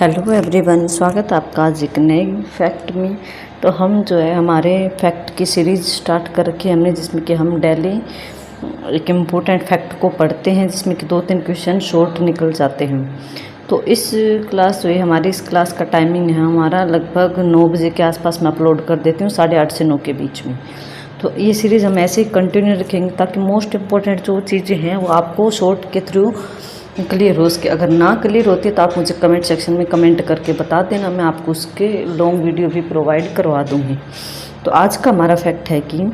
Hello everyone, स्वागत है आपका आज एक नए फैक्ट में। तो हम जो है हमारे फैक्ट की सीरीज़ स्टार्ट कर रखी है हमने, जिसमें कि हम डेली एक इम्पोर्टेंट फैक्ट को पढ़ते हैं, जिसमें कि 2-3 क्वेश्चन शॉर्ट निकल जाते हैं। तो इस क्लास जो है हमारी इस क्लास का टाइमिंग है हमारा लगभग 9 बजे के आसपास मैं अपलोड कर देती हूँ, 8:30 से 9 के बीच में। तो ये सीरीज़ हम ऐसे ही कंटिन्यू रखेंगे ताकि मोस्ट इम्पोर्टेंट जो चीज़ें हैं वो आपको शॉर्ट के थ्रू क्लियर हो सके। अगर ना क्लियर होती है तो आप मुझे कमेंट सेक्शन में कमेंट करके बता देना, मैं आपको उसके लॉन्ग वीडियो भी प्रोवाइड करवा दूँगी। तो आज का हमारा फैक्ट है कि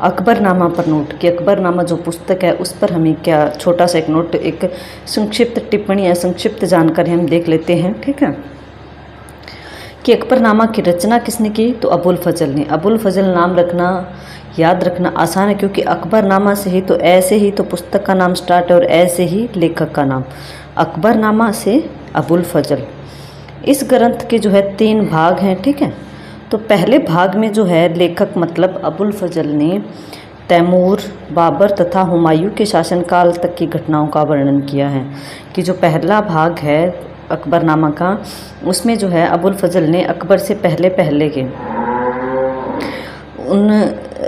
अकबरनामा पर नोट कि अकबरनामा जो पुस्तक है उस पर हमें क्या छोटा सा एक नोट, एक संक्षिप्त टिप्पणी या संक्षिप्त जानकारी हम देख लेते हैं। ठीक है कि अकबरनामा की रचना किसने की? तो अबुल फजल ने। अबुल फजल नाम रखना, याद रखना आसान है, क्योंकि अकबरनामा से ही तो ऐसे ही तो पुस्तक का नाम स्टार्ट है और ऐसे ही लेखक का नाम, अकबरनामा से अबुल फजल। इस ग्रंथ के जो है 3 भाग हैं। ठीक है, तो पहले भाग में जो है लेखक मतलब अबुल फजल ने तैमूर, बाबर तथा हुमायूं के शासनकाल तक की घटनाओं का वर्णन किया है। कि जो पहला भाग है अकबरनामा का, उसमें जो है अबुल फजल ने अकबर से पहले के उन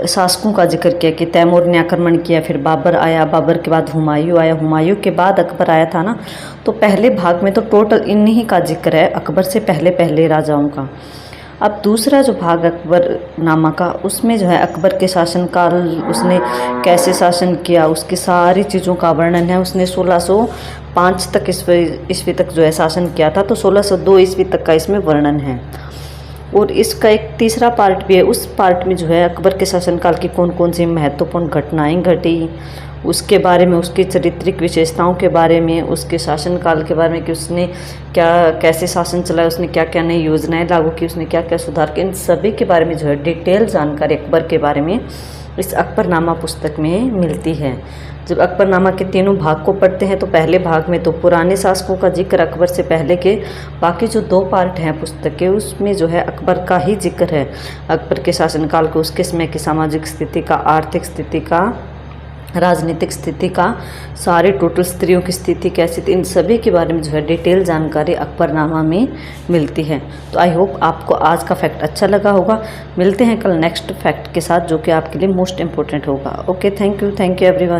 शासकों का जिक्र किया कि तैमूर ने आक्रमण किया, फिर बाबर आया, बाबर के बाद हुमायूं आया, हुमायूं के बाद अकबर आया था ना। तो पहले भाग में तो टोटल इन्हीं का जिक्र है, अकबर से पहले राजाओं का। अब दूसरा जो भाग अकबरनामा का, उसमें जो है अकबर के शासनकाल, उसने कैसे शासन किया, उसकी सारी चीज़ों का वर्णन है। उसने 1605 तक ईस्वी तक जो है शासन किया था, तो 1602 ईस्वी तक का इसमें वर्णन है। और इसका एक तीसरा पार्ट भी है, उस पार्ट में जो है अकबर के शासनकाल की कौन कौन सी महत्वपूर्ण घटनाएं घटी, उसके बारे में, उसकी चारित्रिक विशेषताओं के बारे में, उसके शासनकाल के बारे में कि उसने क्या कैसे शासन चलाया, उसने क्या क्या नई योजनाएं लागू की, उसने क्या क्या सुधार किए, इन सभी के बारे में जो है डिटेल जानकारी अकबर के बारे में इस अकबरनामा पुस्तक में मिलती है। जब अकबरनामा के तीनों भाग को पढ़ते हैं तो पहले भाग में तो पुराने शासकों का जिक्र अकबर से पहले के, बाकी जो 2 पार्ट हैं पुस्तक के उसमें जो है अकबर का ही जिक्र है, अकबर के शासनकाल को, उसके समय की सामाजिक स्थिति का, आर्थिक स्थिति का, राजनीतिक स्थिति का, सारे टोटल स्त्रियों की स्थिति कैसी थी, इन सभी के बारे में जो है डिटेल जानकारी अकबरनामा में मिलती है। तो आई होप आपको आज का फैक्ट अच्छा लगा होगा। मिलते हैं कल नेक्स्ट फैक्ट के साथ जो कि आपके लिए मोस्ट इम्पोर्टेंट होगा। Okay, thank you everyone.